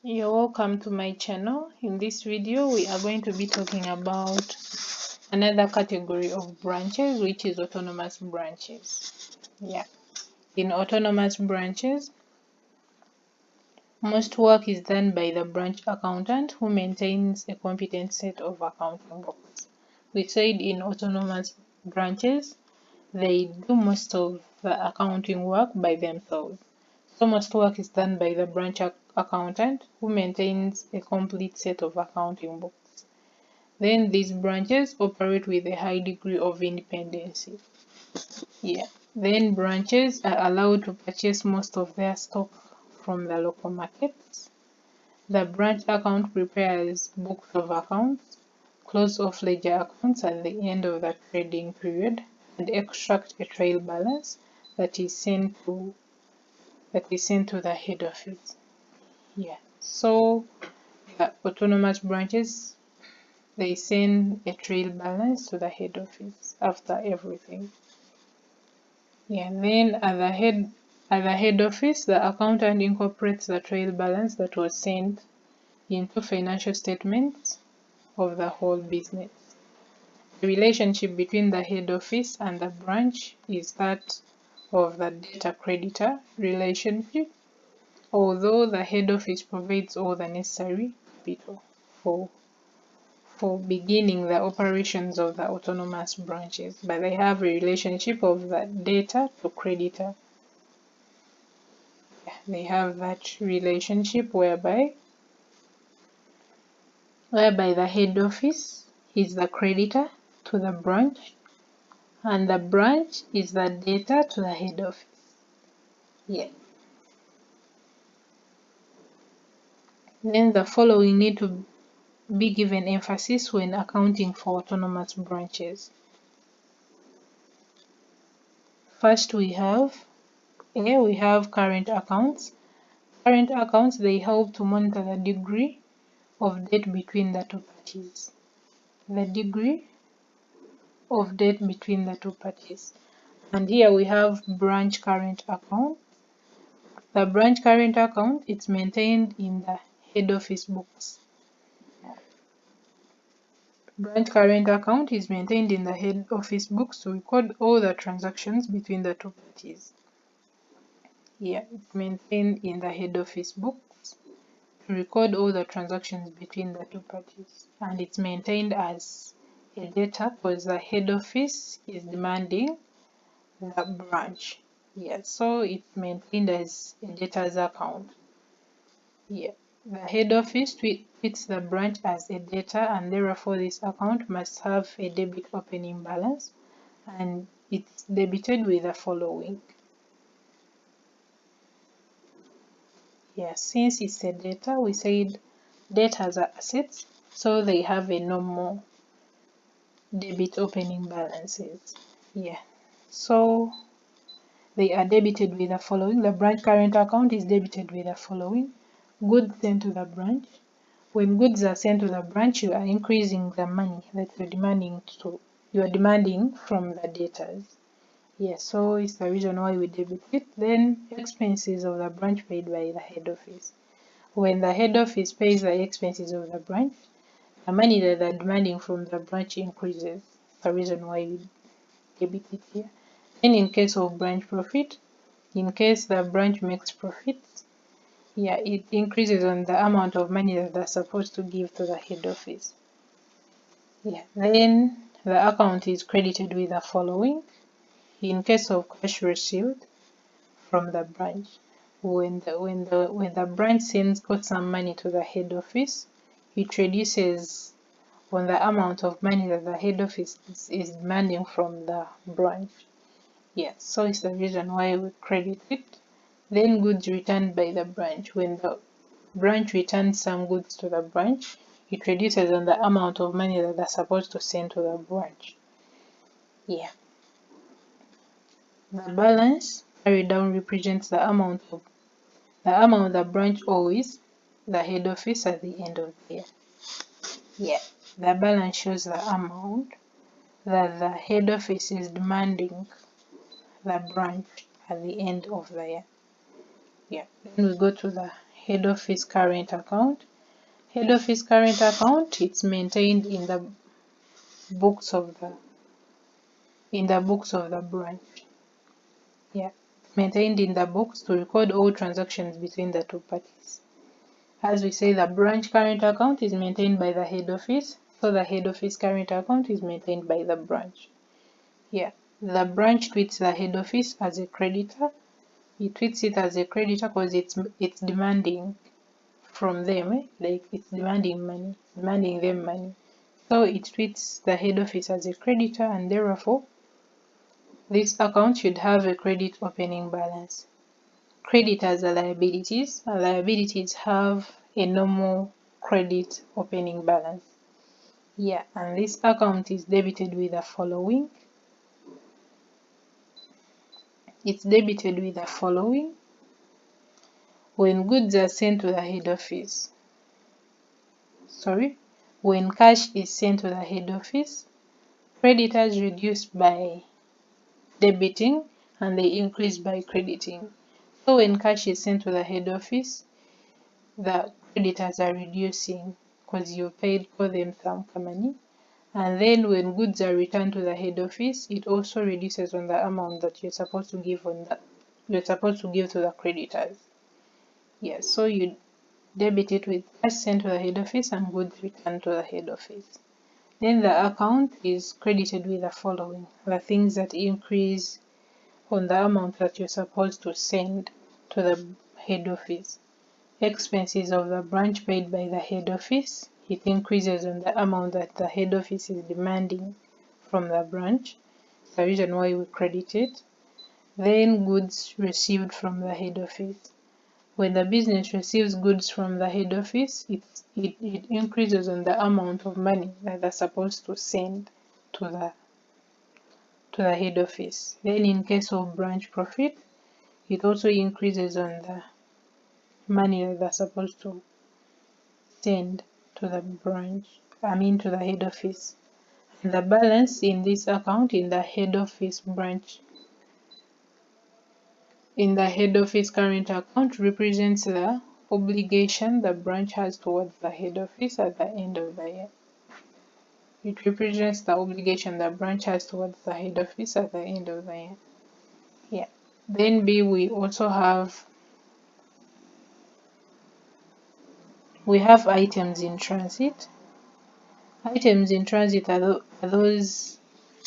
You're welcome to my channel. In this video, we are going to be talking about another category of branches, which is autonomous branches. Yeah. In autonomous branches, most work is done by the branch accountant who maintains a competent set of accounting books. We said in autonomous branches, they do most of the accounting work by themselves. So most work is done by the branch accountant who maintains a complete set of accounting books. Then these branches operate with a high degree of independence. Yeah. Then branches are allowed to purchase most of their stock from the local markets. The branch account prepares books of accounts, close off ledger accounts at the end of the trading period, and extract a trail balance that is sent to the head office. Yeah. So the autonomous branches, they send a trail balance to the head office after everything. Yeah. Then at the head office, the accountant incorporates the trail balance that was sent into financial statements of the whole business. The relationship between the head office and the branch is that of the debtor-creditor relationship, although the head office provides all the necessary capital for beginning the operations of the autonomous branches, but they have a relationship of the debtor to creditor. They have that relationship whereby the head office is the creditor to the branch and the branch is the debtor to the head office. Yeah. Then the following need to be given emphasis when accounting for autonomous branches. First we have current accounts. Current accounts, they help to monitor the degree of debt between the two parties. The degree of debt between the two parties. And here we have branch current account. The branch current account, it's maintained in the head office books. Branch current account is maintained in the head office books to record all the transactions between the two parties. Yeah, it's maintained in the head office books to record all the transactions between the two parties. And it's maintained as a debtor because the head office is demanding the branch. Yeah, so it's maintained as a debtor's account. Yeah. The head office treats the branch as a debtor, and therefore this account must have a debit opening balance, and it's debited with the following. Yeah, since it's a debtor, we said debtors are assets, so they have a normal debit opening balances. Yeah, so they are debited with the following. The branch current account is debited with the following. Goods sent to the branch. When goods are sent to the branch, you are increasing the money that you're demanding from the debtors. Yes, so it's the reason why we debit it. Then expenses of the branch paid by the head office. When the head office pays the expenses of the branch, the money that they're demanding from the branch increases. The reason why we debit it here. Then in case of branch profit, in case the branch makes profits, yeah, it increases on the amount of money that they're supposed to give to the head office. Yeah, then the account is credited with the following. In case of cash received from the branch, when the branch sends some money to the head office, it reduces on the amount of money that the head office is demanding from the branch. Yes, so it's the reason why we credit it. Then goods returned by the branch. When the branch returns some goods to the branch, it reduces on the amount of money that they're supposed to send to the branch. Yeah. The balance carried down represents the amount the branch owes the head office at the end of the year. Yeah. The balance shows the amount that the head office is demanding the branch at the end of the year. Yeah. Then we go to the head office current account. Head office current account, it's maintained in the books of the branch. Yeah, maintained in the books to record all transactions between the two parties. As we say, the branch current account is maintained by the head office, so the head office current account is maintained by the branch. Yeah, the branch treats the head office as a creditor. It treats it as a creditor because it's demanding from them, like it's demanding them money. So it treats the head office as a creditor, and therefore this account should have a credit opening balance. Creditors are liabilities, and liabilities have a normal credit opening balance. Yeah, and this account is debited with the following. It's debited with the following. When goods are sent to the head office, when cash is sent to the head office, creditors reduce by debiting and they increase by crediting. So when cash is sent to the head office, the creditors are reducing because you paid for them some money. And then when goods are returned to the head office, it also reduces on the amount that you're supposed to give to the creditors. Yes, so you debit it with cash sent to the head office and goods returned to the head office. Then the account is credited with the following: the things that increase on the amount that you're supposed to send to the head office. Expenses of the branch paid by the head office, it increases on the amount that the head office is demanding from the branch. That's the reason why we credit it. Then goods received from the head office. When the business receives goods from the head office, it increases on the amount of money that they're supposed to send to the head office. Then in case of branch profit, it also increases on the money that they're supposed to send to the to the head office. And the balance in this account in the head office current account represents the obligation the branch has towards the head office at the end of the year. It represents the obligation the branch has towards the head office at the end of the year. Yeah. Then B, we also have items in transit. Items in transit are those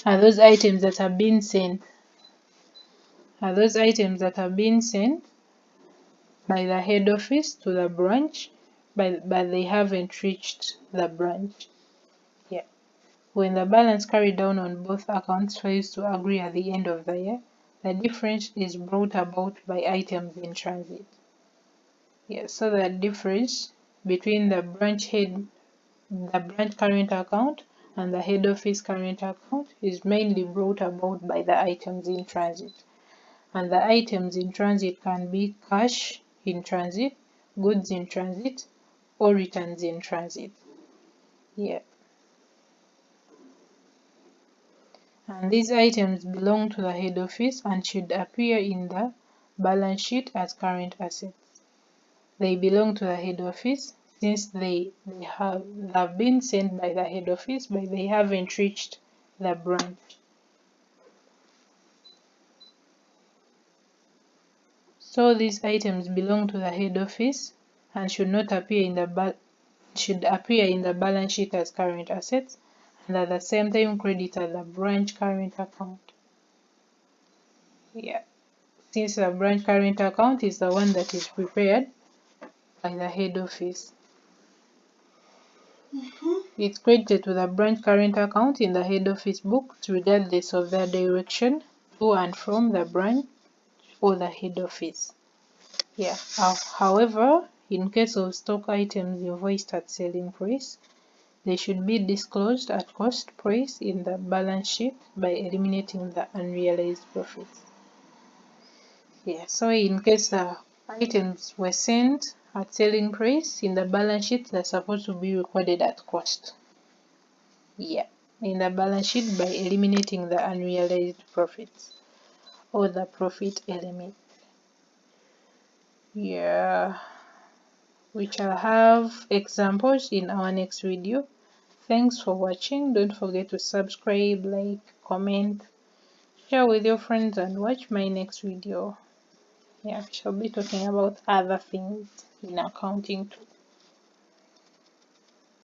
items that have been sent. Are those items that have been sent by the head office to the branch, but they haven't reached the branch. Yeah. When the balance carried down on both accounts fails to agree at the end of the year, the difference is brought about by items in transit. Yeah, so the difference between the branch current account and the head office current account is mainly brought about by the items in transit. And the items in transit can be cash in transit, goods in transit, or returns in transit. Yeah. And these items belong to the head office and should appear in the balance sheet as current assets. They belong to the head office since they have been sent by the head office, but they haven't reached the branch. So these items belong to the head office and should appear in the balance sheet as current assets, and at the same time credited the branch current account. Yeah, since the branch current account is the one that is prepared by the head office. It's credited to the branch current account in the head office books regardless of their direction to and from the branch or the head office. Yeah. However, in case of stock items invoiced at selling price, they should be disclosed at cost price in the balance sheet by eliminating the unrealized profits. Yeah, so in case the items were sent at selling price, in the balance sheet they're supposed to be recorded at cost. Yeah, in the balance sheet by eliminating the unrealized profits or the profit element. Yeah. We shall have examples in our next video. Thanks for watching. Don't forget to subscribe, like, comment, share with your friends, and watch my next video. Yeah, we shall be talking about other things in accounting too.